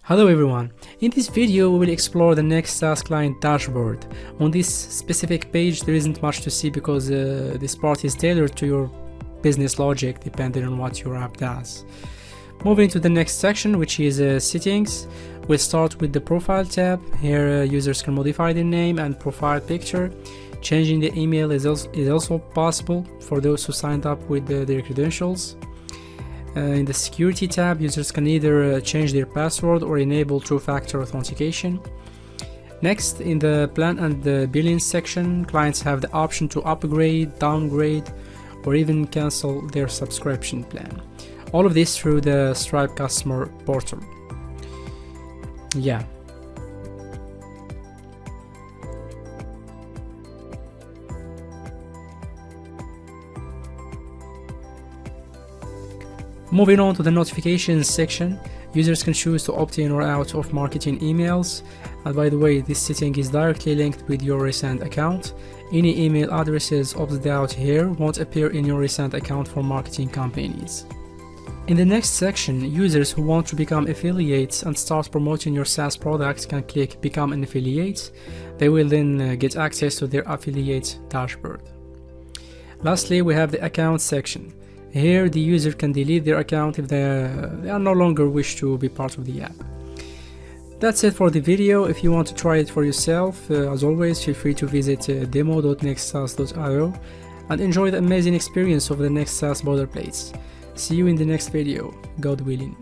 Hello everyone, in this video we will explore the Next SaaS client dashboard. On this specific page there isn't much to see because this part is tailored to your business logic depending on what your app does. Moving to the next section, which is settings, we'll start with the profile tab. Here users can modify their name and profile picture. Changing the email is also possible for those who signed up with their credentials. In the security tab, users can either change their password or enable two-factor authentication. Next, in the plan and the billing section, clients have the option to upgrade, downgrade, or even cancel their subscription plan. All of this through the Stripe customer portal. Yeah. Moving on to the notifications section, users can choose to opt in or out of marketing emails. And by the way, this setting is directly linked with your recent account. Any email addresses opted out here won't appear in your recent account for marketing campaigns. In the next section, users who want to become affiliates and start promoting your SaaS products can click Become an Affiliate. They will then get access to their affiliate dashboard. Lastly, we have the account section. Here, the user can delete their account if they are no longer wish to be part of the app. That's it for the video. If you want to try it for yourself, as always, feel free to visit demo.nextsaas.io and enjoy the amazing experience of the Next Saas Boilerplates. See you in the next video, God willing.